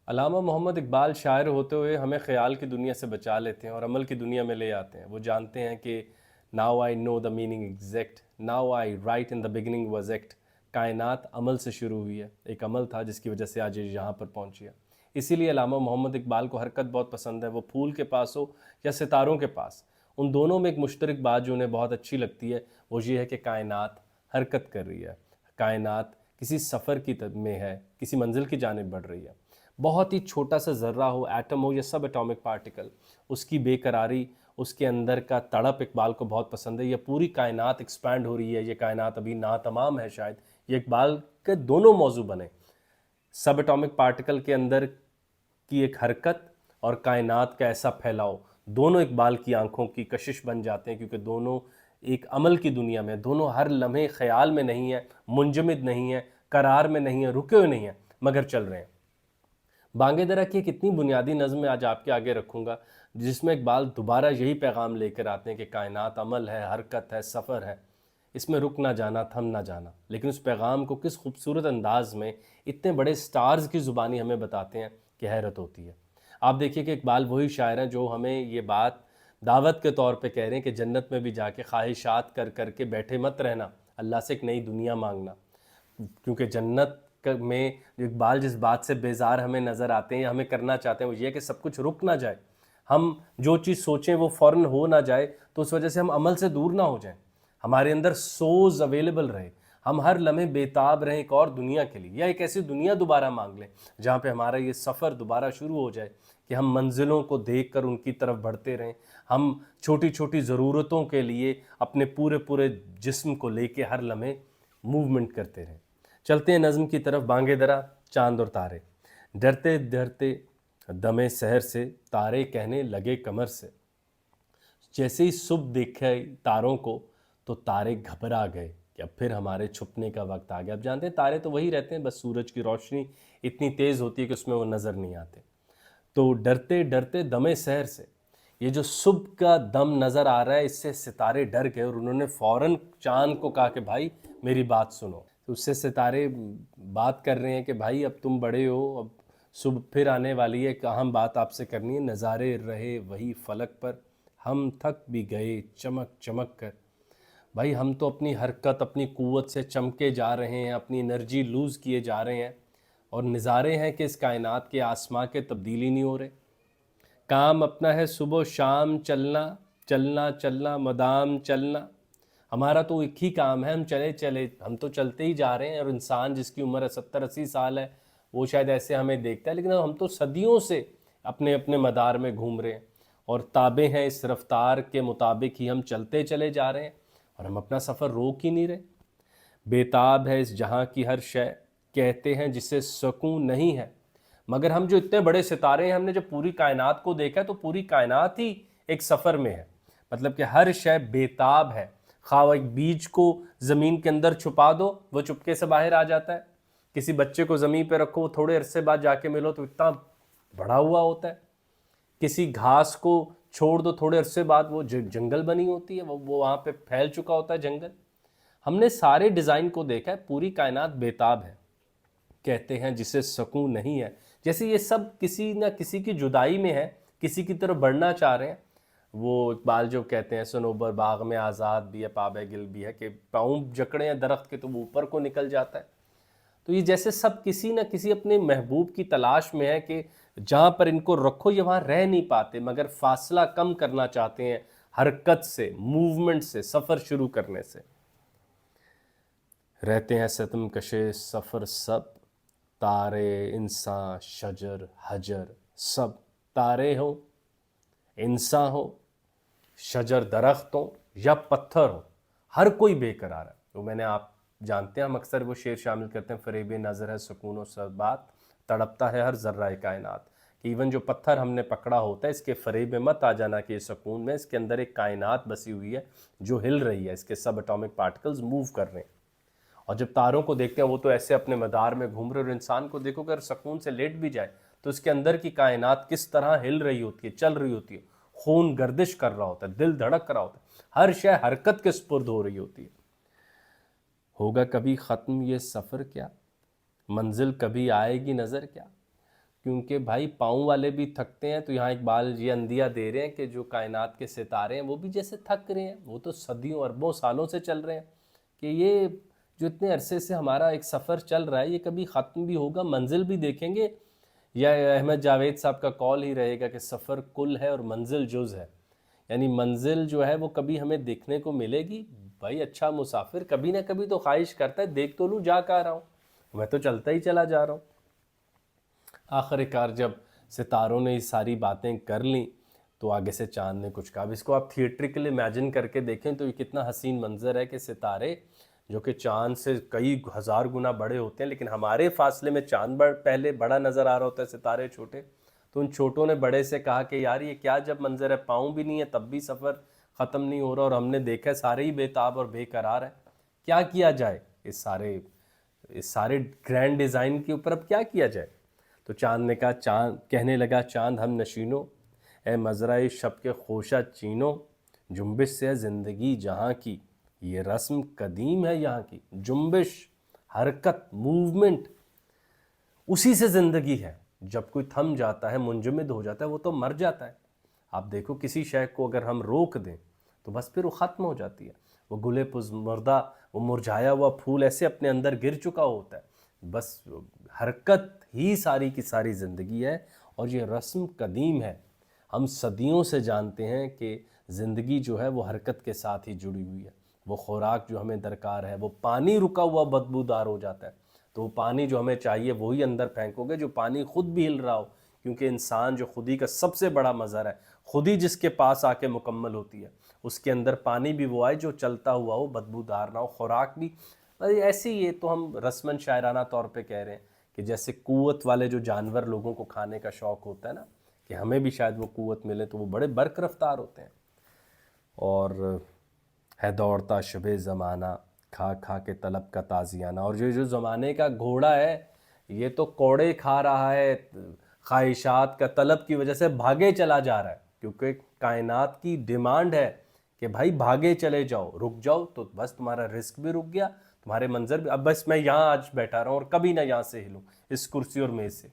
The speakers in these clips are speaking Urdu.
علامہ محمد اقبال شاعر ہوتے ہوئے ہمیں خیال کی دنیا سے بچا لیتے ہیں اور عمل کی دنیا میں لے آتے ہیں۔ وہ جانتے ہیں کہ now I know the meaning exact, now I write in the beginning was act. کائنات عمل سے شروع ہوئی ہے، ایک عمل تھا جس کی وجہ سے آج یہ یہاں پر پہنچی ہے۔ اسی لیے علامہ محمد اقبال کو حرکت بہت پسند ہے، وہ پھول کے پاس ہو یا ستاروں کے پاس، ان دونوں میں ایک مشترک بات جو انہیں بہت اچھی لگتی ہے وہ یہ ہے کہ کائنات حرکت کر رہی ہے، کائنات کسی سفر کی میں ہے، کسی منزل کی جانب بڑھ رہی ہے۔ بہت ہی چھوٹا سا ذرہ ہو، ایٹم ہو یا سب ایٹامک پارٹیکل، اس کی بے قراری، اس کے اندر کا تڑپ اقبال کو بہت پسند ہے۔ یہ پوری کائنات ایکسپینڈ ہو رہی ہے، یہ کائنات ابھی ناتمام ہے، شاید یہ اقبال کے دونوں موضوع بنے، سب ایٹامک پارٹیکل کے اندر کی ایک حرکت اور کائنات کا ایسا پھیلاؤ، دونوں اقبال کی آنکھوں کی کشش بن جاتے ہیں، کیونکہ دونوں ایک عمل کی دنیا میں، دونوں ہر لمحے خیال میں نہیں ہیں، منجمد نہیں ہیں، قرار میں نہیں ہیں، رکے ہوئے نہیں ہیں، مگر چل رہے ہیں۔ بانگ درا کی ایک اتنی بنیادی نظم میں آج آپ کے آگے رکھوں گا جس میں اقبال دوبارہ یہی پیغام لے کر آتے ہیں کہ کائنات عمل ہے، حرکت ہے، سفر ہے، اس میں رک نہ جانا، تھم نہ جانا۔ لیکن اس پیغام کو کس خوبصورت انداز میں اتنے بڑے سٹارز کی زبانی ہمیں بتاتے ہیں کہ حیرت ہوتی ہے۔ آپ دیکھیے کہ اقبال وہی شاعر ہیں جو ہمیں یہ بات دعوت کے طور پہ کہہ رہے ہیں کہ جنت میں بھی جا کے خواہشات کر کر کے بیٹھے مت رہنا، اللہ سے ایک نئی دنیا مانگنا، کیونکہ جنت میں اقبال جس بات سے بیزار ہمیں نظر آتے ہیں یا ہمیں کرنا چاہتے ہیں وہ یہ کہ سب کچھ رک نہ جائے، ہم جو چیز سوچیں وہ فوراً ہو نہ جائے، تو اس وجہ سے ہم عمل سے دور نہ ہو جائیں، ہمارے اندر سوز اویلیبل رہے، ہم ہر لمحے بیتاب رہیں ایک اور دنیا کے لیے، یا ایک ایسی دنیا دوبارہ مانگ لیں جہاں پہ ہمارا یہ سفر دوبارہ شروع ہو جائے کہ ہم منزلوں کو دیکھ کر ان کی طرف بڑھتے رہیں، ہم چھوٹی چھوٹی ضرورتوں کے لیے اپنے پورے جسم کو لے کے ہر لمحے موومنٹ کرتے رہیں۔ چلتے ہیں نظم کی طرف۔ بانگ درا، چاند اور تارے۔ ڈرتے ڈرتے دمے سحر سے، تارے کہنے لگے کمر سے، جیسے ہی صبح دیکھے تاروں کو تو تارے گھبرا گئے کہ اب پھر ہمارے چھپنے کا وقت آ گیا۔ اب جانتے ہیں تارے تو وہی رہتے ہیں، بس سورج کی روشنی اتنی تیز ہوتی ہے کہ اس میں وہ نظر نہیں آتے۔ تو ڈرتے ڈرتے دمے سحر سے، یہ جو صبح کا دم نظر آ رہا ہے اس سے ستارے ڈر گئے اور انہوں نے فوراً چاند کو کہا کہ بھائی میری بات سنو۔ اس سے ستارے بات کر رہے ہیں کہ بھائی اب تم بڑے ہو، اب صبح پھر آنے والی ہے، ایک اہم بات آپ سے کرنی ہے۔ نظارے رہے وہی فلک پر، ہم تھک بھی گئے چمک چمک کر۔ بھائی ہم تو اپنی حرکت، اپنی قوت سے چمکے جا رہے ہیں، اپنی انرجی لوز کیے جا رہے ہیں، اور نظارے ہیں کہ اس کائنات کے آسماں کے تبدیلی نہیں ہو رہے۔ کام اپنا ہے صبح و شام چلنا، چلنا چلنا مدام چلنا، ہمارا تو ایک ہی کام ہے، ہم چلے ہم تو چلتے ہی جا رہے ہیں۔ اور انسان جس کی عمر 70-80 سال ہے وہ شاید ایسے ہمیں دیکھتا ہے، لیکن ہم تو صدیوں سے اپنے اپنے مدار میں گھوم رہے ہیں اور تابع ہیں اس رفتار کے مطابق ہی ہم چلتے چلے جا رہے ہیں، اور ہم اپنا سفر روک ہی نہیں رہے۔ بیتاب ہے اس جہاں کی ہر شے، کہتے ہیں جسے سکون نہیں ہے، مگر ہم جو اتنے بڑے ستارے ہیں، ہم نے جب پوری کائنات کو دیکھا تو پوری کائنات ہی ایک سفر میں ہے، مطلب کہ ہر شے بیتاب ہے۔ خواہ ایک بیج کو زمین کے اندر چھپا دو وہ چپکے سے باہر آ جاتا ہے، کسی بچے کو زمین پہ رکھو تھوڑے عرصے بعد جا کے ملو تو اتنا بڑا ہوا ہوتا ہے، کسی گھاس کو چھوڑ دو تھوڑے عرصے بعد وہ جنگل بنی ہوتی ہے، وہ وہاں پہ پھیل چکا ہوتا ہے جنگل۔ ہم نے سارے ڈیزائن کو دیکھا ہے، پوری کائنات بیتاب ہے، کہتے ہیں جسے سکون نہیں ہے، جیسے یہ سب کسی نہ کسی کی جدائی میں ہے، کسی کی طرف بڑھنا چاہ رہے ہیں۔ وہ اقبال جو کہتے ہیں صنوبر باغ میں آزاد بھی ہے پاب گل بھی ہے، کہ پاؤں جکڑے ہیں درخت کے تو وہ اوپر کو نکل جاتا ہے۔ تو یہ جیسے سب کسی نہ کسی اپنے محبوب کی تلاش میں ہے کہ جہاں پر ان کو رکھو یہ وہاں رہ نہیں پاتے، مگر فاصلہ کم کرنا چاہتے ہیں حرکت سے، موومنٹ سے، سفر شروع کرنے سے۔ رہتے ہیں ستم کشے سفر سب، تارے انسان شجر حجر سب، تارے ہوں، انسان ہو، شجر درخت ہوں یا پتھر ہو، ہر کوئی بے قرار ہے۔ تو میں نے آپ جانتے ہیں ہم اکثر وہ شعر شامل کرتے ہیں، فریب نظر ہے سکون و ثبات، تڑپتا ہے ہر ذرہ کائنات، کہ ایون جو پتھر ہم نے پکڑا ہوتا ہے اس کے فریب میں مت آ جانا کہ یہ سکون میں، اس کے اندر ایک کائنات بسی ہوئی ہے جو ہل رہی ہے، اس کے سب اٹامک پارٹیکلز موو کر رہے ہیں۔ اور جب تاروں کو دیکھتے ہیں وہ تو ایسے اپنے مدار میں گھوم رہے، اور انسان کو دیکھو اگر سکون سے لیٹ بھی جائے تو اس کے اندر کی کائنات کس طرح ہل رہی ہوتی ہے، چل رہی ہوتی ہے، خون گردش کر رہا ہوتا ہے، دل دھڑک رہا ہوتا ہے، ہر شے حرکت کے سپرد ہو رہی ہوتی ہے۔ ہوگا کبھی ختم یہ سفر کیا، منزل کبھی آئے گی نظر کیا، کیونکہ بھائی پاؤں والے بھی تھکتے ہیں، تو یہاں اقبال یہ اندیا دے رہے ہیں کہ جو کائنات کے ستارے ہیں وہ بھی جیسے تھک رہے ہیں، وہ تو صدیوں اربوں سالوں سے چل رہے ہیں، کہ یہ جو اتنے عرصے سے ہمارا ایک سفر چل رہا ہے یہ کبھی ختم بھی ہوگا، منزل بھی دیکھیں گے، یا احمد جاوید صاحب کا قول ہی رہے گا کہ سفر کل ہے اور منزل جز ہے، یعنی منزل جو ہے وہ کبھی ہمیں دیکھنے کو ملے گی۔ بھائی اچھا مسافر کبھی نہ کبھی تو خواہش کرتا ہے دیکھ تو لوں جا کہاں رہا ہوں، میں تو چلتا ہی چلا جا رہا ہوں۔ آخر کار جب ستاروں نے یہ ساری باتیں کر لیں تو آگے سے چاند نے کچھ کہا۔ اب اس کو آپ تھیٹریکل امیجن کر کے دیکھیں تو یہ کتنا حسین منظر ہے کہ ستارے جو کہ چاند سے کئی ہزار گنا بڑے ہوتے ہیں، لیکن ہمارے فاصلے میں چاند پہلے بڑا نظر آ رہا ہوتا ہے، ستارے چھوٹے، تو ان چھوٹوں نے بڑے سے کہا کہ یار یہ کیا جب منظر ہے، پاؤں بھی نہیں ہے تب بھی سفر ختم نہیں ہو رہا، اور ہم نے دیکھا ہے سارے ہی بے تاب اور بے قرار ہیں، کیا کیا جائے اس سارے گرینڈ ڈیزائن کے اوپر، اب کیا کیا جائے؟ تو چاند نے کہا، کہنے لگا چاند ہم نشینوں، اے مزرعہ شب کے خوشہ چینوں، جنبش سے ہے زندگی جہاں کی، یہ رسم قدیم ہے یہاں کی۔ جنبش، حرکت، موومنٹ، اسی سے زندگی ہے۔ جب کوئی تھم جاتا ہے، منجمد ہو جاتا ہے، وہ تو مر جاتا ہے۔ آپ دیکھو کسی شے کو اگر ہم روک دیں تو بس پھر وہ ختم ہو جاتی ہے، وہ گلے مردہ، وہ مرجھایا ہوا پھول ایسے اپنے اندر گر چکا ہوتا ہے۔ بس حرکت ہی ساری کی ساری زندگی ہے، اور یہ رسم قدیم ہے۔ ہم صدیوں سے جانتے ہیں کہ زندگی جو ہے وہ حرکت کے ساتھ ہی جڑی ہوئی ہے۔ وہ خوراک جو ہمیں درکار ہے، وہ پانی رکا ہوا بدبودار ہو جاتا ہے، تو وہ پانی جو ہمیں چاہیے وہی اندر پھینکو گے جو پانی خود بھی ہل رہا ہو، کیونکہ انسان جو خودی کا سب سے بڑا مظہر ہے، خودی جس کے پاس آ کے مکمل ہوتی ہے، اس کے اندر پانی بھی وہ آئے جو چلتا ہوا ہو، بدبودار نہ ہو، خوراک بھی ایسے ہی۔ یہ تو ہم رسماً شاعرانہ طور پہ کہہ رہے ہیں کہ جیسے قوت والے جو جانور لوگوں کو کھانے کا شوق ہوتا ہے نا، کہ ہمیں بھی شاید وہ قوت ملے، تو وہ بڑے برق رفتار ہوتے ہیں۔ اور ہے دوڑتا شب زمانہ، کھا کھا کے طلب کا تازیانہ، اور جو زمانے کا گھوڑا ہے یہ تو کوڑے کھا رہا ہے، خواہشات کا طلب کی وجہ سے بھاگے چلا جا رہا ہے، کیونکہ کائنات کی ڈیمانڈ ہے کہ بھائی بھاگے چلے جاؤ، رک جاؤ، تو بس تمہارا رزق بھی رک گیا، تمہارے منظر بھی، اب بس میں یہاں آج بیٹھا رہا ہوں اور کبھی نہ یہاں سے ہلوں اس کرسی اور میز سے،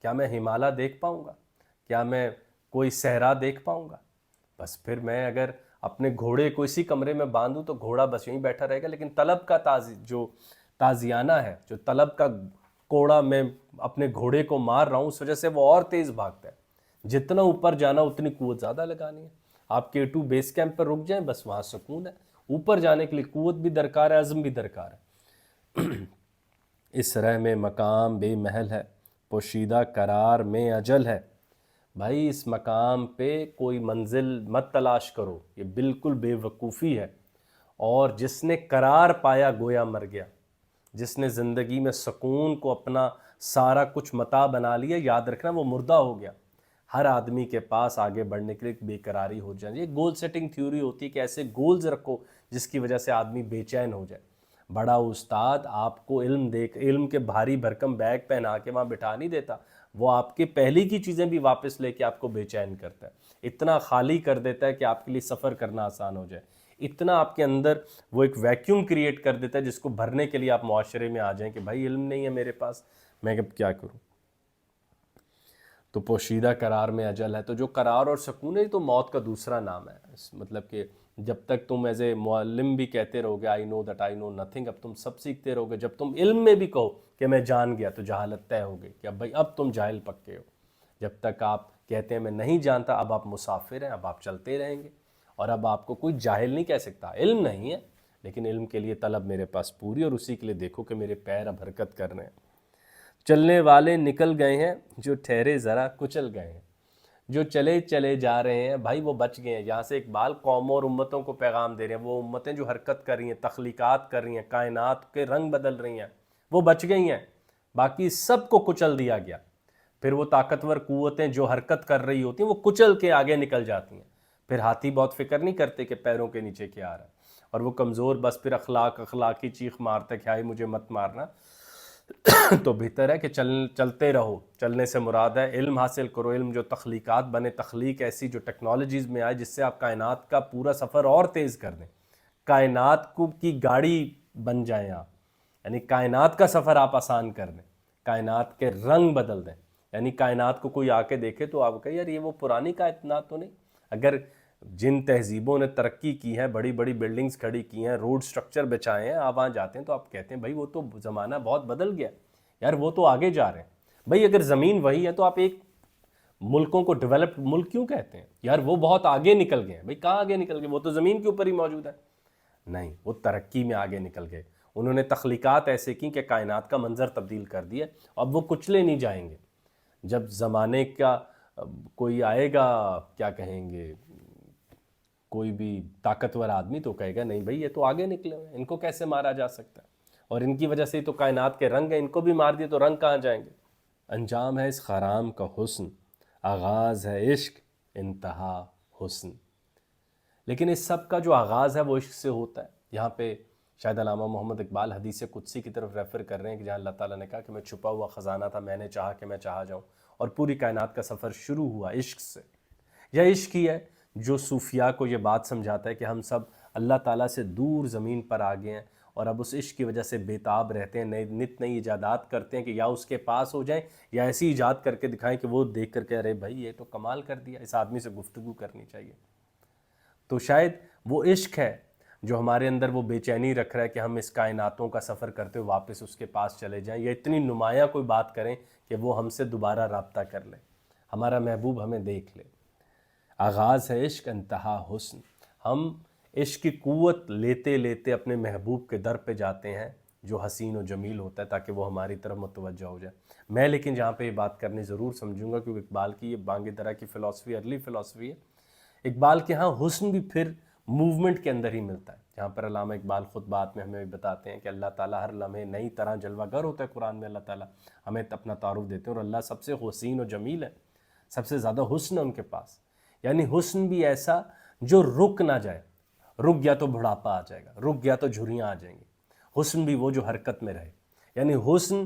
کیا میں ہمالیہ دیکھ پاؤں گا؟ کیا میں کوئی صحرا دیکھ پاؤں گا؟ بس پھر میں اگر اپنے گھوڑے کو اسی کمرے میں باندھوں تو گھوڑا بس یہیں بیٹھا رہے گا، لیکن طلب کا جو تازیانہ ہے، جو طلب کا کوڑا میں اپنے گھوڑے کو مار رہا ہوں، اس وجہ سے وہ اور تیز بھاگتا ہے۔ جتنا اوپر جانا اتنی قوت زیادہ لگانی ہے۔ آپ K2 بیس کیمپ پر رک جائیں، بس وہاں سکون ہے۔ اوپر جانے کے لیے قوت بھی درکار ہے، عزم بھی درکار ہے۔ اس رہ میں مقام بے محل ہے، پوشیدہ قرار میں اجل ہے۔ بھائی اس مقام پہ کوئی منزل مت تلاش کرو، یہ بالکل بے وقوفی ہے۔ اور جس نے قرار پایا گویا مر گیا، جس نے زندگی میں سکون کو اپنا سارا کچھ متاع بنا لیا، یاد رکھنا وہ مردہ ہو گیا۔ ہر آدمی کے پاس آگے بڑھنے کے لیے ایک بے قراری ہو جائے۔ یہ گول سیٹنگ تھیوری ہوتی ہے کہ ایسے گولز رکھو جس کی وجہ سے آدمی بے چین ہو جائے۔ بڑا استاد آپ کو علم کے بھاری بھرکم بیگ پہنا کے وہاں بٹھا نہیں دیتا، وہ آپ کے پہلی کی چیزیں بھی واپس لے کے آپ کو بے چین کرتا ہے، اتنا خالی کر دیتا ہے کہ آپ کے لیے سفر کرنا آسان ہو جائے، اتنا آپ کے اندر وہ ایک ویکیوم کریٹ کر دیتا ہے جس کو بھرنے کے لیے آپ معاشرے میں آ جائیں کہ بھائی علم نہیں ہے میرے پاس، میں اب کیا کروں۔ تو پوشیدہ قرار میں اجل ہے، تو جو قرار اور سکون ہے تو موت کا دوسرا نام ہے۔ مطلب کہ جب تک تم ایز اے معلم بھی کہتے رہو گے آئی know that I know nothing, اب تم سب سیکھتے رہو گے، جب تم علم میں بھی کہو کہ میں جان گیا تو جہالت طے ہو گئی کہ اب بھائی اب تم جاہل پکے ہو۔ جب تک آپ کہتے ہیں میں نہیں جانتا، اب آپ مسافر ہیں، اب آپ چلتے رہیں گے، اور اب آپ کو کوئی جاہل نہیں کہہ سکتا۔ علم نہیں ہے لیکن علم کے لیے طلب میرے پاس پوری، اور اسی کے لیے دیکھو کہ میرے پیر اب حرکت کر رہے ہیں۔ چلنے والے نکل گئے ہیں، جو ٹھہرے ذرا کچل گئے ہیں۔ جو چلے چلے جا رہے ہیں بھائی وہ بچ گئے ہیں۔ یہاں سے اقبال قوموں اور امتوں کو پیغام دے رہے ہیں، وہ امتیں جو حرکت کر رہی ہیں، تخلیقات کر رہی ہیں، کائنات کے رنگ بدل رہی ہیں، وہ بچ گئی ہیں، باقی سب کو کچل دیا گیا۔ پھر وہ طاقتور قوتیں جو حرکت کر رہی ہوتی ہیں وہ کچل کے آگے نکل جاتی ہیں۔ پھر ہاتھی بہت فکر نہیں کرتے کہ پیروں کے نیچے کیا آ رہا ہے، اور وہ کمزور بس پھر اخلاق کی چیخ مارتا ہے کہ ہائے مجھے مت مارنا۔ تو بہتر ہے کہ چلتے رہو۔ چلنے سے مراد ہے علم حاصل کرو، علم جو تخلیقات بنے، تخلیق ایسی جو ٹیکنالوجیز میں آئے جس سے آپ کائنات کا پورا سفر اور تیز کر دیں، کائنات کی گاڑی بن جائیں آپ، یعنی کائنات کا سفر آپ آسان کر دیں، کائنات کے رنگ بدل دیں، یعنی کائنات کو کوئی آ کے دیکھے تو آپ کہیں یار یہ وہ پرانی کائنات تو نہیں. اگر جن تہذیبوں نے ترقی کی ہے، بڑی بڑی بلڈنگز کھڑی کی ہیں، روڈ سٹرکچر بچائے ہیں، آپ وہاں جاتے ہیں تو آپ کہتے ہیں بھائی وہ تو زمانہ بہت بدل گیا یار، وہ تو آگے جا رہے ہیں. بھائی اگر زمین وہی ہے تو آپ ایک ملکوں کو ڈیولپڈ ملک کیوں کہتے ہیں؟ یار وہ بہت آگے نکل گئے ہیں. بھائی کہاں آگے نکل گئے؟ وہ تو زمین کے اوپر ہی موجود ہے. نہیں، وہ ترقی میں آگے نکل گئے. انہوں نے تخلیقات ایسے کی کہ کائنات کا منظر تبدیل کر دیا. اب وہ کچلے نہیں جائیں گے. جب زمانے کا کوئی آئے گا، کیا کہیں گے، کوئی بھی طاقتور آدمی تو کہے گا نہیں بھائی یہ تو آگے نکلے ہوئے ہیں، ان کو کیسے مارا جا سکتا ہے، اور ان کی وجہ سے تو کائنات کے رنگ ہیں، ان کو بھی مار دیے تو رنگ کہاں جائیں گے. انجام ہے اس خرام کا حسن، آغاز ہے عشق انتہا حسن. لیکن اس سب کا جو آغاز ہے وہ عشق سے ہوتا ہے. یہاں پہ شاید علامہ محمد اقبال حدیث قدسی کی طرف ریفر کر رہے ہیں کہ جہاں اللہ تعالیٰ نے کہا کہ میں چھپا ہوا خزانہ تھا، میں نے چاہا کہ میں چاہا جاؤں، اور پوری کائنات کا سفر شروع ہوا عشق سے. یہ عشق ہی ہے جو صوفیاء کو یہ بات سمجھاتا ہے کہ ہم سب اللہ تعالیٰ سے دور زمین پر آ گئے ہیں، اور اب اس عشق کی وجہ سے بےتاب رہتے ہیں، نت نئی ایجادات کرتے ہیں کہ یا اس کے پاس ہو جائیں یا ایسی ایجاد کر کے دکھائیں کہ وہ دیکھ کر کے ارے بھائی یہ تو کمال کر دیا، اس آدمی سے گفتگو کرنی چاہیے. تو شاید وہ عشق ہے جو ہمارے اندر وہ بے چینی رکھ رہا ہے کہ ہم اس کائناتوں کا سفر کرتے ہوئے واپس اس کے پاس چلے جائیں، یا اتنی نمایاں کوئی بات کریں کہ وہ ہم سے دوبارہ رابطہ کر لے، ہمارا محبوب ہمیں دیکھ لے. آغاز ہے عشق انتہا حسن. ہم عشق کی قوت لیتے لیتے اپنے محبوب کے در پہ جاتے ہیں جو حسین و جمیل ہوتا ہے، تاکہ وہ ہماری طرف متوجہ ہو جائے. میں لیکن جہاں پہ یہ بات کرنی ضرور سمجھوں گا، کیونکہ اقبال کی یہ بانگ درا کی فلسفی ارلی فلسفی ہے. اقبال کے ہاں حسن بھی پھر موومنٹ کے اندر ہی ملتا ہے. جہاں پر علامہ اقبال خود بات میں ہمیں بتاتے ہیں کہ اللہ تعالیٰ ہر لمحے نئی طرح جلوہ گر ہوتا ہے. قرآن میں اللہ تعالیٰ ہمیں اپنا تعارف دیتے ہیں، اور اللہ سب سے حسین و جمیل ہے، سب سے زیادہ حسن ہے ان کے پاس. یعنی حسن بھی ایسا جو رک نہ جائے. رک گیا تو بڑھاپا آ جائے گا، رک گیا تو جھریاں آ جائیں گی. حسن بھی وہ جو حرکت میں رہے. یعنی حسن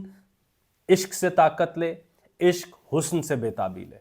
عشق سے طاقت لے، عشق حسن سے بےتابی لے.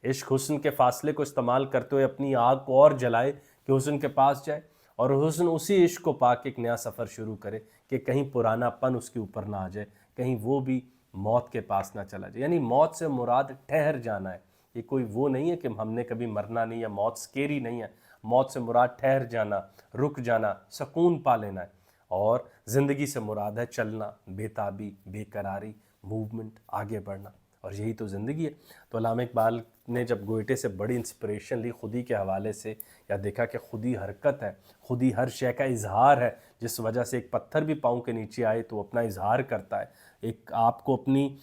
عشق حسن کے فاصلے کو استعمال کرتے ہوئے اپنی آگ کو اور جلائے کہ حسن کے پاس جائے، اور حسن اسی عشق کو پا کے ایک نیا سفر شروع کرے کہ کہیں پرانا پن اس کے اوپر نہ آ جائے، کہیں وہ بھی موت کے پاس نہ چلا جائے. یعنی موت سے مراد ٹھہر جانا ہے. یہ کوئی وہ نہیں ہے کہ ہم نے کبھی مرنا نہیں ہے، موت سکیری نہیں ہے. موت سے مراد ٹھہر جانا، رک جانا، سکون پا لینا ہے. اور زندگی سے مراد ہے چلنا، بےتابی، بے قراری، موومنٹ، آگے بڑھنا. اور یہی تو زندگی ہے. تو علامہ اقبال نے جب گوئٹے سے بڑی انسپریشن لی خودی کے حوالے سے، یا دیکھا کہ خودی حرکت ہے، خودی ہر شے کا اظہار ہے، جس وجہ سے ایک پتھر بھی پاؤں کے نیچے آئے تو اپنا اظہار کرتا ہے، ایک آپ کو اپنی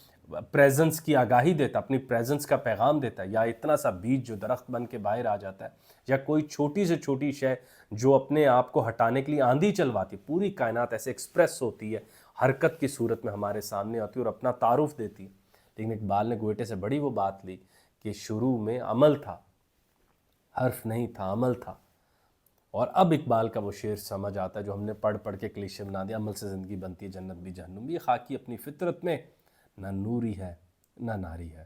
پریزنس کی آگاہی دیتا، اپنی پریزنس کا پیغام دیتا ہے. یا اتنا سا بیج جو درخت بن کے باہر آ جاتا ہے، یا کوئی چھوٹی سے چھوٹی شے جو اپنے آپ کو ہٹانے کے لیے آندھی چلواتی. پوری کائنات ایسے ایکسپریس ہوتی ہے، حرکت کی صورت میں ہمارے سامنے آتی ہے اور اپنا تعارف دیتی ہے. لیکن اقبال نے گوئٹے سے بڑی وہ بات لی کہ شروع میں عمل تھا، حرف نہیں تھا، عمل تھا. اور اب اقبال کا وہ شعر سمجھ آتا ہے جو ہم نے پڑھ پڑھ کے کلیشے بنا دیا، عمل سے زندگی بنتی ہے جنت بھی جہنم بھی. یہ خاکی اپنی فطرت میں نہ نوری ہے نہ ناری ہے.